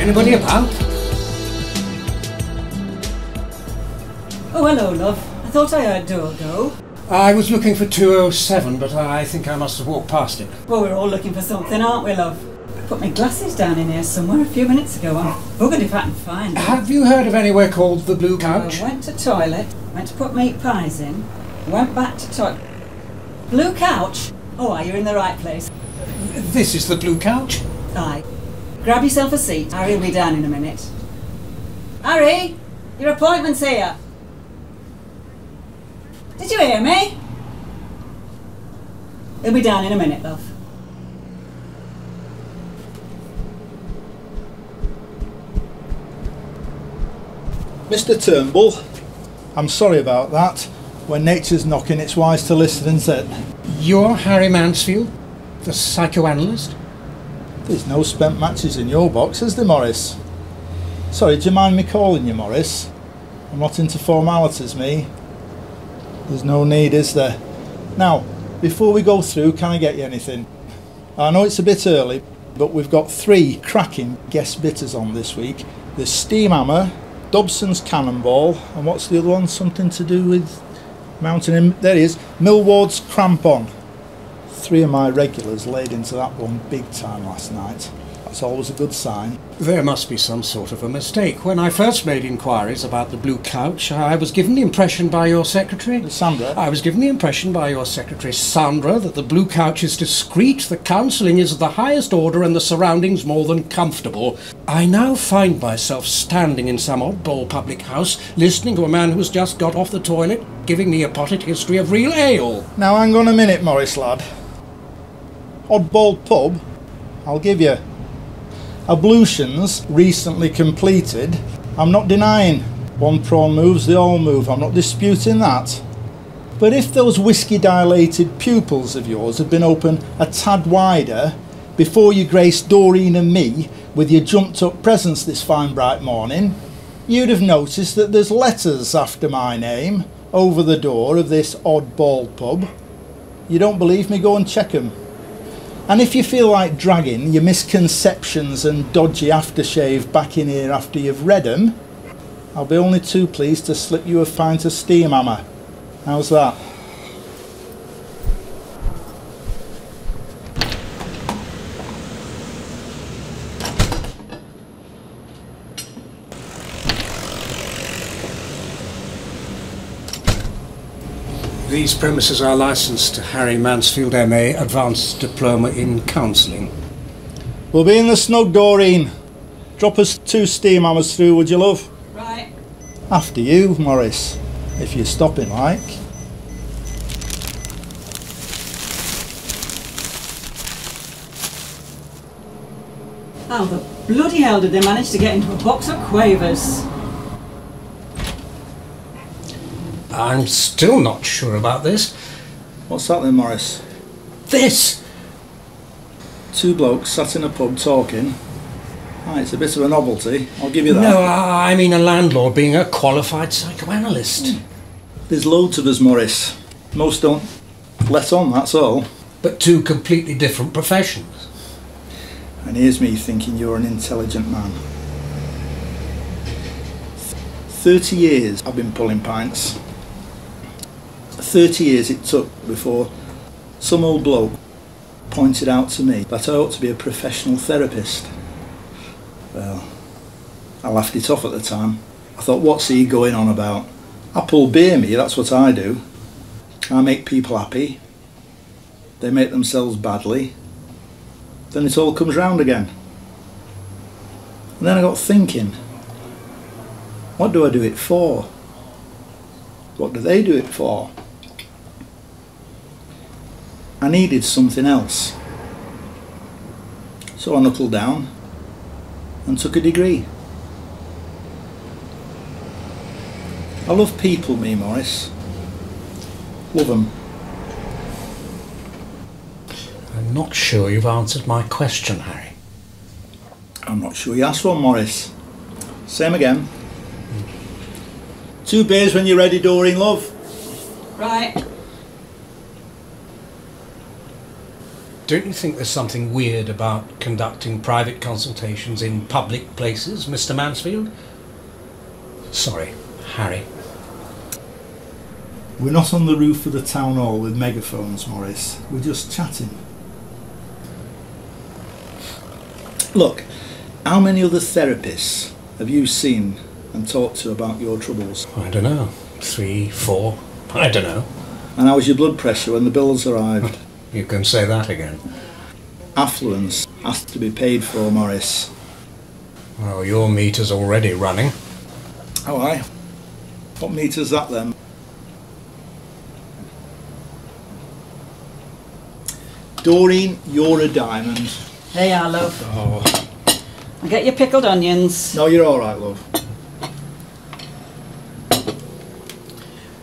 Anybody about? Oh, hello, love. I thought I heard door go. I was looking for 207, but I think I must have walked past it. Well, we're all looking for something, aren't we, love? I put my glasses down in here somewhere a few minutes ago. I'm buggered if I can find them. Have you heard of anywhere called the Blue Couch? I went to toilet, went to put meat pies in, went back to toilet. Blue Couch? Oh, you're in the right place. This is the Blue Couch? Aye. Grab yourself a seat. Harry will be down in a minute. Harry! Your appointment's here. Did you hear me? He'll be down in a minute, love. Mr. Turnbull, I'm sorry about that. When nature's knocking, it's wise to listen, isn't it? You're Harry Mansfield, the psychoanalyst? There's no spent matches in your box, is there, Maurice? Sorry, do you mind me calling you Maurice? I'm not into formalities, me. There's no need, is there? Now, before we go through, can I get you anything? I know it's a bit early, but we've got 3 cracking guest bitters on this week. There's Steam Hammer, Dobson's Cannonball, and what's the other one? Something to do with mountain... There he is, Millward's Crampon. 3 of my regulars laid into that one big time last night. That's always a good sign. There must be some sort of a mistake. When I first made inquiries about the Blue Couch, I was given the impression by your secretary... Sandra? I was given the impression by your secretary, Sandra, that the Blue Couch is discreet, the counselling is of the highest order, and the surroundings more than comfortable. I now find myself standing in some oddball public house, listening to a man who's just got off the toilet, giving me a potted history of real ale. Now hang on a minute, Maurice lad. Oddball pub? I'll give you. Ablutions recently completed. I'm not denying one prawn moves, they all move. I'm not disputing that. But if those whiskey dilated pupils of yours had been open a tad wider before you graced Doreen and me with your jumped up presence this fine bright morning, you'd have noticed that there's letters after my name over the door of this oddball pub. You don't believe me? Go and check 'em. And if you feel like dragging your misconceptions and dodgy aftershave back in here after you've read 'em, I'll be only too pleased to slip you a pint of Steam Hammer. How's that? These premises are licensed to Harry Mansfield, MA, Advanced Diploma in Counselling. We'll be in the snug, Doreen. Drop us 2 Steam Hammers through, would you, love? Right. After you, Maurice, if you're stopping like. How the bloody hell did they manage to get into a box of quavers? I'm still not sure about this. What's that then, Maurice? This! 2 blokes sat in a pub talking. Ah, it's a bit of a novelty, I'll give you that. No, I mean a landlord being a qualified psychoanalyst. There's loads of us, Maurice. Most don't let on, that's all. But 2 completely different professions. And here's me thinking you're an intelligent man. 30 years I've been pulling pints. 30 years it took before some old bloke pointed out to me that I ought to be a professional therapist. Well, I laughed it off at the time. I thought, what's he going on about? I pull beer, me, that's what I do. I make people happy. They make themselves badly. Then it all comes round again. And then I got thinking, what do I do it for? What do they do it for? I needed something else. So I knuckled down and took a degree. I love people, me, Maurice. Love them. I'm not sure you've answered my question, Harry. I'm not sure you asked one, Maurice. Same again. 2 beers when you're ready, Doreen, love. Right. Don't you think there's something weird about conducting private consultations in public places, Mr. Mansfield? Sorry, Harry. We're not on the roof of the town hall with megaphones, Maurice. We're just chatting. Look, how many other therapists have you seen and talked to about your troubles? I don't know. 3, 4, I don't know. And how was your blood pressure when the bills arrived? You can say that again. Affluence has to be paid for, Maurice. Well, your meter's already running. Oh, aye. What meter's that then? Doreen, you're a diamond. There you are, love. Oh. I'll get your pickled onions. No, you're alright, love.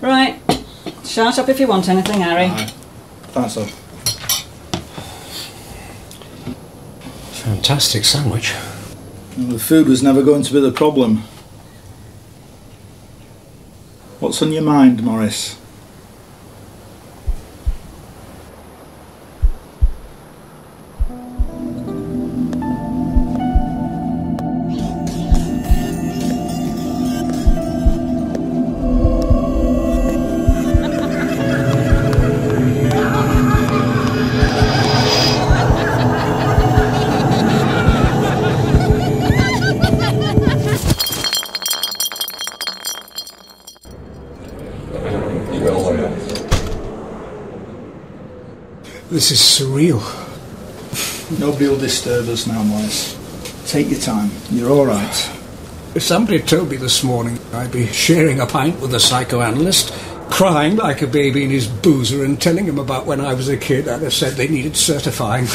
Right. Shout up if you want anything, Harry. Aye. Thanks, love. Fantastic sandwich. Well, the food was never going to be the problem. What's on your mind, Maurice? This is surreal. Nobody will disturb us now, Maurice. Take your time. You're alright. If somebody had told me this morning I'd be sharing a pint with a psychoanalyst, crying like a baby in his boozer and telling him about when I was a kid, I'd have said they needed certifying.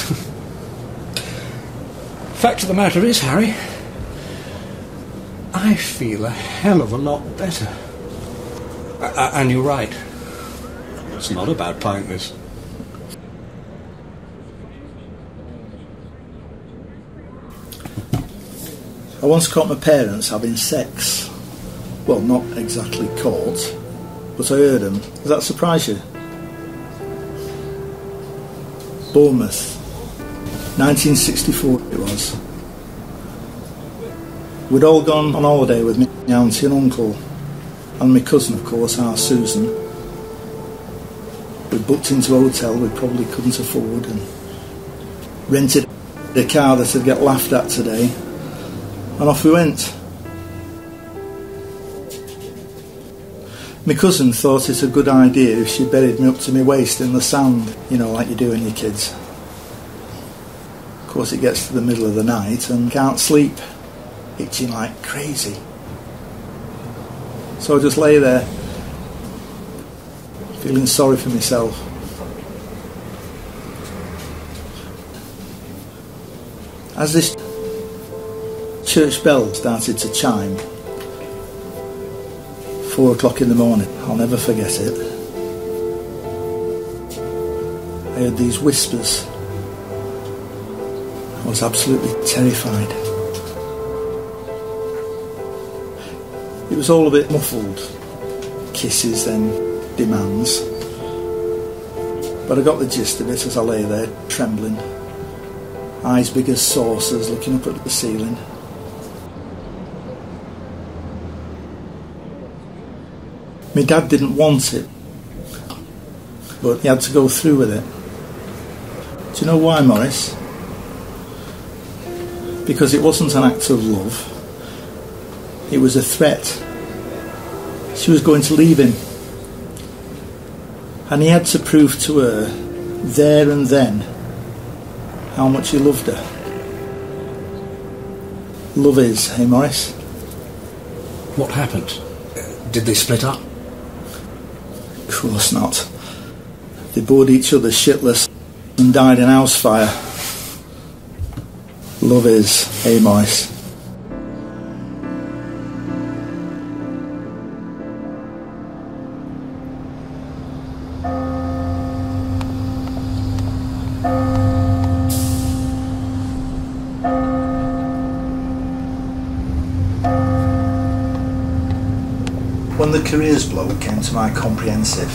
Fact of the matter is, Harry, I feel a hell of a lot better. And you're right. It's not a bad pint, this. I once caught my parents having sex. Well, not exactly caught, but I heard them. Does that surprise you? Bournemouth, 1964 it was. We'd all gone on holiday with my auntie and uncle, and my cousin, of course, our Susan. We booked into a hotel we probably couldn't afford and rented a car that would get laughed at today. And off we went. My cousin thought it a good idea if she buried me up to my waist in the sand, you know, like you do when you're kids. Of course it gets to the middle of the night and can't sleep, itching like crazy. So I just lay there, feeling sorry for myself. As this church bell started to chime, 4 o'clock in the morning, I'll never forget it. I heard these whispers. I was absolutely terrified. It was all a bit muffled. Kisses, then demands. But I got the gist of it as I lay there, trembling. Eyes big as saucers, looking up at the ceiling. My dad didn't want it, but he had to go through with it. Do you know why, Maurice? Because it wasn't an act of love. It was a threat. She was going to leave him. And he had to prove to her, there and then, how much he loved her. Love is, hey Maurice? What happened? Did they split up? Of course not. They bored each other shitless and died in house fire. Love is, hey Maurice? When the careers bloke came to my comprehensive,